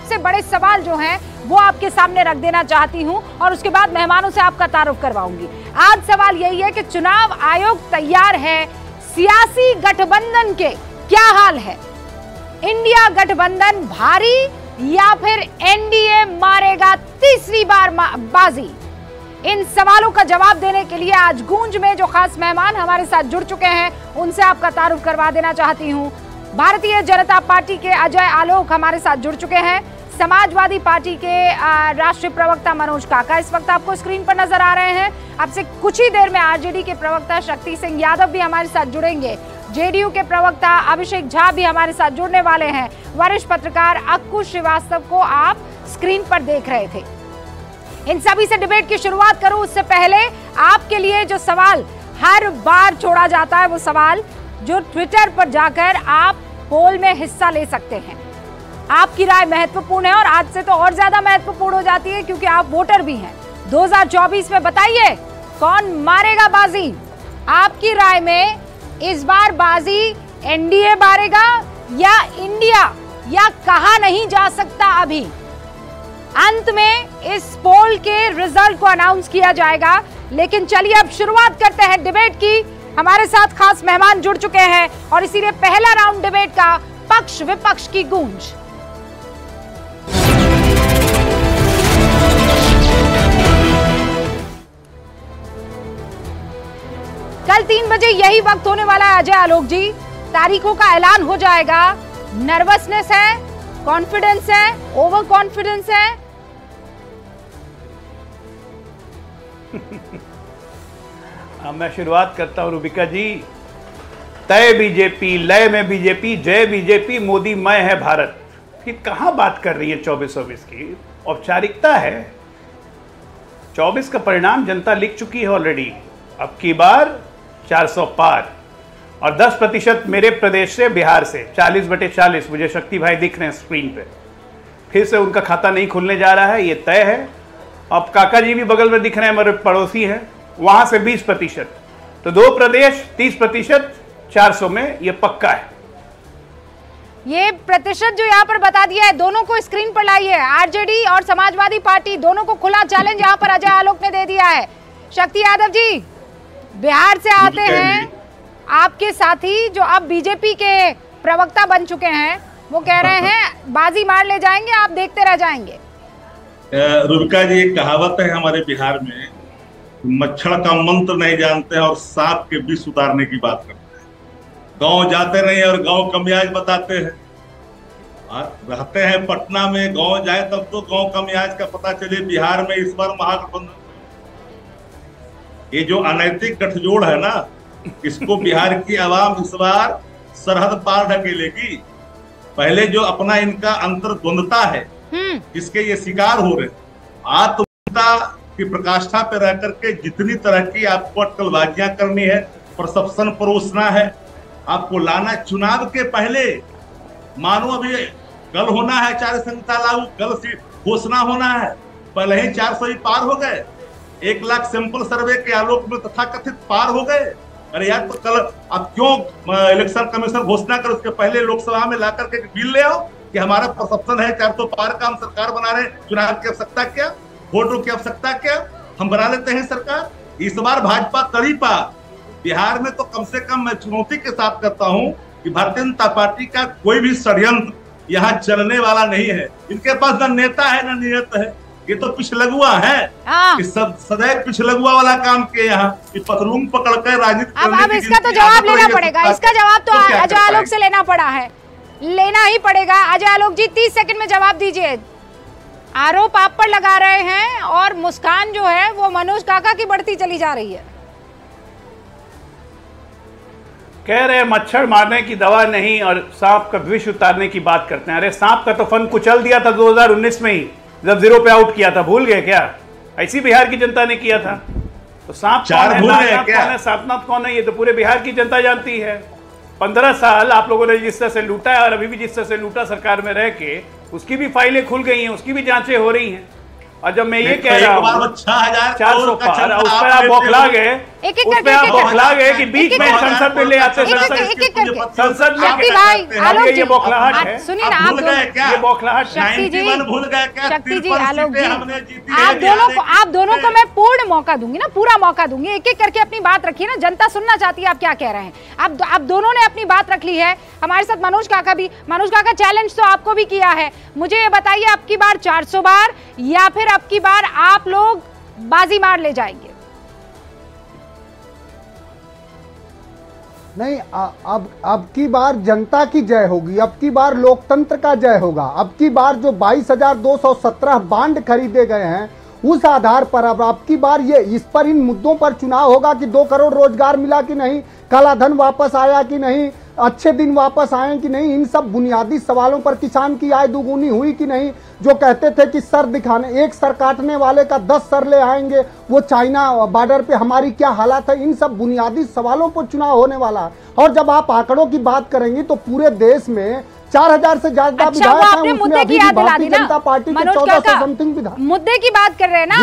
सबसे बड़े सवाल जो हैं वो आपके सामने रख देना चाहती हूं और उसके बाद मेहमानों से आपका तारुफ करवाऊंगी। आज सवाल यही है कि चुनाव आयोग तैयार है, सियासी गठबंधन के क्या हाल है? इंडिया गठबंधन भारी या फिर एनडीए मारेगा तीसरी बार बाजी? इन सवालों का जवाब देने के लिए आज गूंज में जो खास मेहमान हमारे साथ जुड़ चुके हैं उनसे आपका तारुफ करवा देना चाहती हूं। भारतीय जनता पार्टी के अजय आलोक हमारे साथ जुड़ चुके हैं। समाजवादी पार्टी के राष्ट्रीय प्रवक्ता मनोज काका इस वक्त आपको स्क्रीन पर नजर आ रहे हैं। आपसे कुछ ही देर में आरजेडी के प्रवक्ता शक्ति सिंह यादव भी हमारे साथ जुड़ेंगे। जेडीयू के प्रवक्ता अभिषेक झा भी हमारे साथ जुड़ने वाले हैं। वरिष्ठ पत्रकार अक्कू श्रीवास्तव को आप स्क्रीन पर देख रहे थे। इन सभी से डिबेट की शुरुआत करूं उससे पहले आपके लिए जो सवाल हर बार छोड़ा जाता है वो सवाल जो ट्विटर पर जाकर आप पोल में हिस्सा ले सकते हैं। आपकी राय महत्वपूर्ण है और आज से तो और ज्यादा महत्वपूर्ण हो जाती है क्योंकि आप वोटर भी हैं। 2024 में बताइए कौन मारेगा बाजी? आपकी राय में इस बार बाजी एनडीए मारेगा या इंडिया, या कहा नहीं जा सकता अभी? अंत में इस पोल के रिजल्ट को अनाउंस किया जाएगा। लेकिन चलिए अब शुरुआत करते हैं डिबेट की। हमारे साथ खास मेहमान जुड़ चुके हैं और इसीलिए पहला राउंड डिबेट का पक्ष विपक्ष की गूंज। कल 3 बजे यही वक्त होने वाला है अजय आलोक जी। तारीखों का ऐलान हो जाएगा। नर्वसनेस है, कॉन्फिडेंस है, ओवर कॉन्फिडेंस है? मैं शुरुआत करता हूं रुबिका जी। तय बीजेपी, लय में बीजेपी, जय बीजेपी, मोदी मय है भारत। फिर कहां बात कर रही है 24-24 की? औपचारिकता है। 24 का परिणाम जनता लिख चुकी है ऑलरेडी। अब की बार 400 पार और 10% मेरे प्रदेश से, बिहार से 40/40 मुझे शक्ति भाई दिख रहे हैं स्क्रीन पे। फिर से उनका खाता नहीं खुलने जा रहा है, ये तय है। अब काका जी भी बगल में दिख रहे हैं, हमारे पड़ोसी हैं, वहां से 20%, तो 2 प्रदेश 30%, 400 में ये पक्का है। ये प्रतिशत जो यहाँ पर बता दिया है, दोनों को स्क्रीन पर लाइए। आरजेडी और समाजवादी पार्टी दोनों को खुला चैलेंज यहाँ पर अजय आलोक ने दे दिया है। शक्ति यादव जी, बिहार से आते हैं आपके साथी जो अब बीजेपी के प्रवक्ता बन चुके हैं, वो कह रहे हैं बाजी मार ले जाएंगे, आप देखते रह जाएंगे। रुबिका जी, एक कहावत है हमारे बिहार में, मच्छर का मंत्र नहीं जानते हैं और सांप के विष उतारने की बात करते हैं। गांव जाते नहीं और गांव का मियाज बताते हैं। रहते हैं पटना में, गांव जाए तब तो गांव का मियाज का पता चले। बिहार में इस बार महागठबंधन, ये जो अनैतिक गठजोड़ है ना, इसको बिहार की आवाम इस बार सरहद पार ढकेलेगी। पहले जो अपना इनका अंतर्द्वंदता है, इसके ये शिकार हो रहे। आत्मता की प्रकाष्ठा पे रह करके जितनी तरह की आपको अटकलबाजियां करनी है, परसेप्शन परोसना है, आपको लाना चुनाव के पहले। मानो अभी कल होना है 4 संहिता लागू, कल घोषणा होना है, पहले ही 400 ही पार हो गए। 1 लाख सैंपल सर्वे के आलोक में तथाकथित पार हो गए। अरे यार, तो कल आप क्यों इलेक्शन कमीशन घोषणा कर उसके पहले लोकसभा में ला करके बिल ले आओ कि हमारा परसेप्शन है 400 पार का, हम सरकार बना रहे हैं। चुनाव की आवश्यकता क्या, वोटों की आवश्यकता क्या, हम बना लेते हैं सरकार। इस बार भाजपा तड़ी पार। बिहार में तो कम से कम मैं चुनौती के साथ करता हूं कि भारतीय जनता पार्टी का कोई भी षड्यंत्र यहाँ चलने वाला नहीं है। इनके पास न नेता है न नियत है, ये तो पिछलगुआ है। सब सदैव पिछलगुआ वाला काम किए यहाँ, पतलून पकड़कर राजनीति। अब इसका तो जवाब लेना पड़ेगा। इसका जवाब तो अजय आलोक से लेना पड़ा है, लेना ही पड़ेगा। अजय आलोक जी 30 सेकंड में जवाब दीजिए। आरोप आप पर लगा रहे हैं और मुस्कान जो है वो मनोज काका की बढ़ती चली जा रही है। कह रहे मच्छर मारने की दवा नहीं और सांप का विष उतारने की बात करते हैं। अरे सांप का तो फन कुचल दिया था 2019 में ही, जब 0 पे आउट किया था, भूल गए क्या? ऐसी बिहार की जनता ने किया था। तो सांप कौन है, सांपनाथ कौन है, ये तो पूरे बिहार की जनता जानती है। 15 साल आप लोगों ने जिस तरह से लूटा है और अभी भी जिस तरह से लूटा सरकार में रह के, उसकी भी फाइलें खुल गई हैं, उसकी भी जांचें हो रही हैं। और जब मैं ये कह रहा हूँ 400 पार, उस पर आप बौखला गए एक एक उसमें करके आप बौखला गए कि बीच में संसद में ले आते, संसद में आलोक जी, ये बौखलाहट है। सुनिए ना, भूल गए क्या? ये बौखलाहट है। शक्ति जी, भूल गए क्या? शक्ति जी, 53 आलोक सीटें जी, हमने जीती है, आप दोनों को मैं पूर्ण मौका दूंगी ना, पूरा मौका दूंगी। एक एक करके अपनी बात रखिए ना, जनता सुनना चाहती है आप क्या कह रहे हैं। आप दोनों ने अपनी बात रख ली है। हमारे साथ मनोज काका भी। मनोज काका, चैलेंज तो आपको भी किया है, मुझे ये बताइए, अब की बार 400 बार या फिर अब की बार आप लोग बाजी मार ले जाएंगे? नहीं, अब की बार जनता की जय होगी, अब की बार लोकतंत्र का जय होगा। अब की बार जो 22,217 बांड खरीदे गए हैं उस आधार पर अब की बार ये इस पर इन मुद्दों पर चुनाव होगा कि 2 करोड़ रोजगार मिला कि नहीं, काला धन वापस आया कि नहीं, अच्छे दिन वापस आए कि नहीं, इन सब बुनियादी सवालों पर, किसान की आय दुगुनी हुई कि नहीं, जो कहते थे कि सर दिखाने, एक सर काटने वाले का 10 सर ले आएंगे, वो चाइना बॉर्डर पे हमारी क्या हालत है, इन सब बुनियादी सवालों पर चुनाव होने वाला है। और जब आप आंकड़ों की बात करेंगे तो पूरे देश में 4,000 से ज्यादा विधायक हैं, मुद्दे की याद दिला दी ना पार्टी के 1400 समथिंग विधायक। मुद्दे की बात कर रहे हैं ना,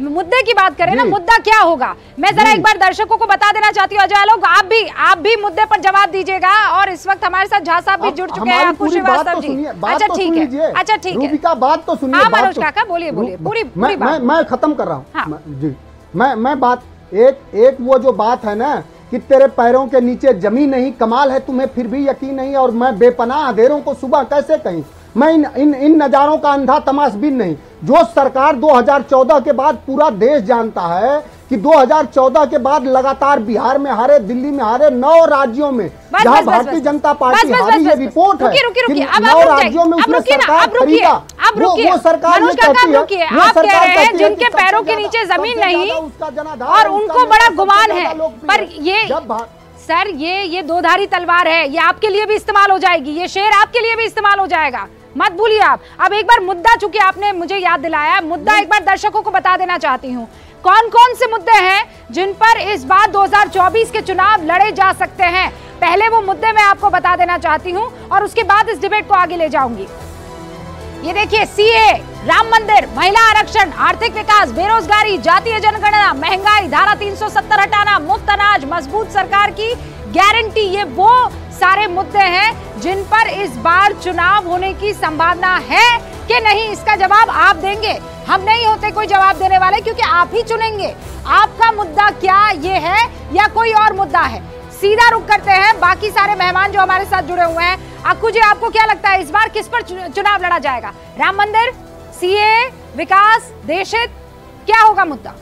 मुद्दे की बात कर रहे हैं ना, मुद्दा क्या होगा? मैं जरा एक बार दर्शकों को बता देना चाहती हूँ। अजय लोग, आप भी मुद्दे पर जवाब दीजिएगा। और इस वक्त हमारे साथ झा साहब भी जुड़ चुके हैं, आपको श्रीवास्तव जी। अच्छा ठीक है, अच्छा ठीक है, रूबिका बात तो सुनिए। हाँ मनोज काका, बोलिए पूरी बात। मैं खत्म कर रहा हूँ जी। मैं बात एक वो जो बात है ना कि तेरे पैरों के नीचे जमीन नहीं, कमाल है तुम्हें फिर भी यकीन नहीं, और मैं बेपनाह अंधेरों को सुबह कैसे कहीं। मैं इन नजारों का अंधा तमाशबीन नहीं। जो सरकार 2014 के बाद पूरा देश जानता है कि 2014 के बाद लगातार बिहार में हारे, दिल्ली में हारे, 9 राज्यों में जहां भारतीय जनता पार्टी हारी, ये रिपोर्ट है कि 9 राज्यों में उसने सरकार खरीदा। वो सरकार ये कहती है, वो सरकार कहती है जिनके पैरों के नीचे जमीन नहीं और उनको बड़ा गुमान है, पर ये सर ये 2धारी तलवार है, ये आपके लिए भी इस्तेमाल हो जाएगी, ये शेर आपके लिए भी इस्तेमाल हो जाएगा, मत भूलिए आप। अब एक बार मुद्दा, चूंकि आपने मुझे याद दिलाया, मुद्दा एक बार दर्शकों को बता देना चाहती हूँ। कौन कौन से मुद्दे हैं जिन पर इस बार 2024 के चुनाव लड़े जा सकते हैं? पहले वो मुद्दे मैं आपको बता देना चाहती हूँ और उसके बाद इस डिबेट को आगे ले जाऊंगी। ये देखिए, सीए, राम मंदिर, महिला आरक्षण, आर्थिक विकास, बेरोजगारी, जातीय जनगणना, महंगाई, धारा 370 हटाना, मुफ्त अनाज, मजबूत सरकार की गारंटी, ये वो सारे मुद्दे हैं जिन पर इस बार चुनाव होने की संभावना है कि नहीं, इसका जवाब आप देंगे। हम नहीं होते कोई जवाब देने वाले, क्योंकि आप ही चुनेंगे आपका मुद्दा क्या ये है या कोई और मुद्दा है। सीधा रुख करते हैं बाकी सारे मेहमान जो हमारे साथ जुड़े हुए हैं। अक्कू जी, आपको क्या लगता है इस बार किस पर चुनाव लड़ा जाएगा? राम मंदिर, सीए, विकास, देशहित, क्या होगा मुद्दा?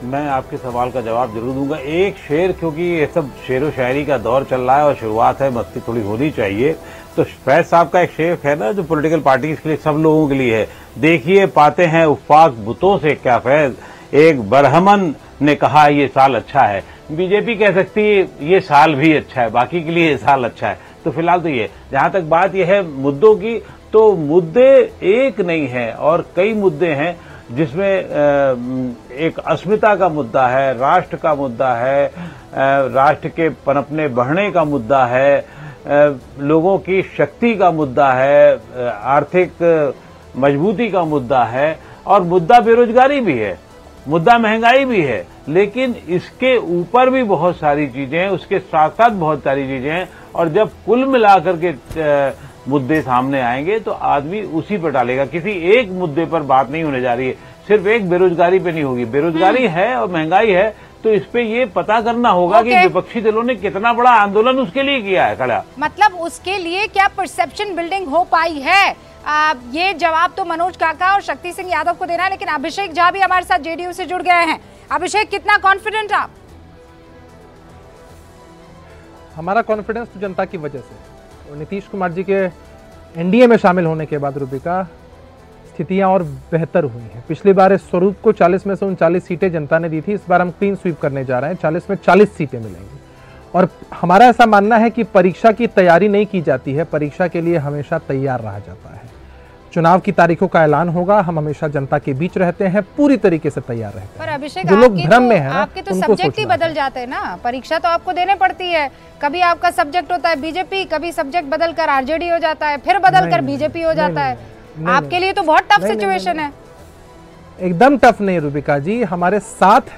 मैं आपके सवाल का जवाब जरूर दूंगा। एक शेर, क्योंकि ये सब शेरो शायरी का दौर चल रहा है और शुरुआत है, मस्ती थोड़ी होनी चाहिए। तो फैज साहब का एक शेर है ना, जो पॉलिटिकल पार्टीज के लिए, सब लोगों के लिए है। देखिए पाते हैं उफाक बुतों से क्या फैज, एक बरहमन ने कहा ये साल अच्छा है। बीजेपी कह सकती है ये साल भी अच्छा है, बाकी के लिए ये साल अच्छा है। तो फिलहाल तो ये, जहां तक बात यह है मुद्दों की, तो मुद्दे एक नहीं है और कई मुद्दे हैं, जिसमें एक अस्मिता का मुद्दा है, राष्ट्र का मुद्दा है, राष्ट्र के पनपने बढ़ने का मुद्दा है, लोगों की शक्ति का मुद्दा है, आर्थिक मजबूती का मुद्दा है, और मुद्दा बेरोजगारी भी है, मुद्दा महंगाई भी है। लेकिन इसके ऊपर भी बहुत सारी चीजें हैं, उसके साथ साथ बहुत सारी चीजें हैं, और जब कुल मिलाकर के मुद्दे सामने आएंगे तो आदमी उसी पर डालेगा। किसी एक मुद्दे पर बात नहीं होने जा रही है, सिर्फ एक बेरोजगारी पे नहीं होगी। बेरोजगारी है और महंगाई है, तो इस पे ये पता करना होगा कि विपक्षी दलों ने कितना बड़ा आंदोलन उसके लिए किया है खड़ा। मतलब उसके लिए क्या परसेप्शन बिल्डिंग हो पाई है? ये जवाब तो मनोज काका और शक्ति सिंह यादव को देना है, लेकिन अभिषेक झा भी हमारे साथ जेडीयू से जुड़ गए हैं। अभिषेक, कितना कॉन्फिडेंट आप? हमारा कॉन्फिडेंस तो जनता की वजह से, और नीतीश कुमार जी के एनडीए में शामिल होने के बाद रूबिका, स्थितियां और बेहतर हुई हैं। पिछली बार इस स्वरूप को 40 में से 39 सीटें जनता ने दी थी, इस बार हम क्लीन स्वीप करने जा रहे हैं, 40 में 40 सीटें मिलेंगी। और हमारा ऐसा मानना है कि परीक्षा की तैयारी नहीं की जाती है, परीक्षा के लिए हमेशा तैयार रहा जाता है। चुनाव की तारीखों का ऐलान होगा, हम हमेशा जनता के बीच रहते हैं, पूरी तरीके से तैयार रहते हैं। पर अभिषेक, जो लोग भ्रम में हैं, आपके तो सब्जेक्ट ही बदल जाते हैं ना, परीक्षा तो आपको देने पड़ती है। कभी आपका सब्जेक्ट होता है बीजेपी, कभी सब्जेक्ट बदलकर आरजेडी हो जाता है, फिर बदलकर बीजेपी हो जाता है। आपके लिए तो बहुत टफ सिचुएशन है। एकदम टफ नहीं रूबिका जी, हमारे साथ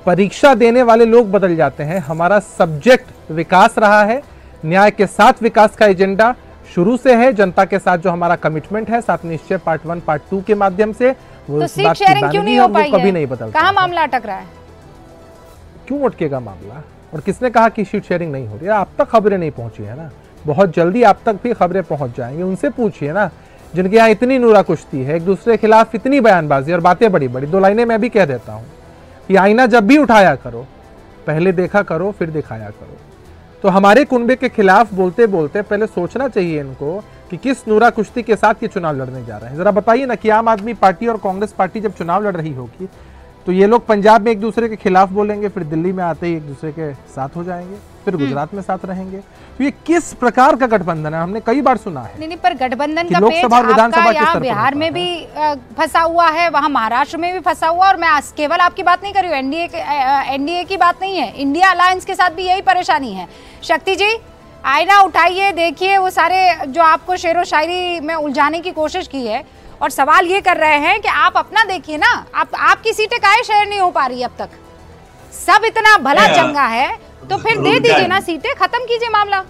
परीक्षा देने वाले लोग बदल जाते हैं। हमारा सब्जेक्ट विकास रहा है, न्याय के साथ विकास का एजेंडा शुरू से है, जनता के साथ जो हमारा कमिटमेंट है साथ निश्चय पार्ट 1 पार्ट 2 के माध्यम से, वो तो सीट शेयरिंग क्यों नहीं हो पाई कभी है? नहीं बदलता। कहाँ मामला अटक रहा है? क्यों अटकेगा मामला? और किसने कहा कि सीट शेयरिंग नहीं हो रही है? आप तक खबरें नहीं पहुंची है ना, बहुत जल्दी आप तक भी खबरें पहुंच जाएंगी। उनसे पूछिए ना जिनके यहाँ इतनी नूरा कुश्ती है, एक दूसरे के खिलाफ इतनी बयानबाजी और बातें बड़ी बड़ी। 2 लाइनें मैं भी कह देता हूँ कि आईना जब भी उठाया करो, पहले देखा करो फिर दिखाया करो। तो हमारे कुनबे के खिलाफ बोलते बोलते पहले सोचना चाहिए इनको कि किस नूरा कुश्ती के साथ ये चुनाव लड़ने जा रहे हैं। जरा बताइए ना कि आम आदमी पार्टी और कांग्रेस पार्टी जब चुनाव लड़ रही होगी तो ये लोग पंजाब में एक दूसरे के खिलाफ बोलेंगे, फिर दिल्ली में आते ही एक दूसरे के साथ हो जाएंगे, फिर गुजरात में साथ रहेंगे। तो ये किस प्रकार का गठबंधन है? हमने कई बार सुना है। नहीं, पर गठबंधन का पेच आपका यहाँ बिहार में भी फंसा हुआ है, वहाँ महाराष्ट्र में भी फंसा हुआ। और मैं केवल आपकी बात नहीं कर रही हूँ, एनडीए की बात नहीं है, इंडिया अलायंस के साथ भी यही परेशानी है। शक्ति जी, आईना उठाइए, देखिए वो सारे जो आपको शेरो शायरी में उलझाने की कोशिश की है, और सवाल ये कर रहे हैं कि आप अपना देखिए ना, आपकी सीटें काहे शेयर नहीं हो पा रही अब तक? सब इतना भला चंगा है तो फिर दे दीजिए ना सीटें, खत्म कीजिए मामला।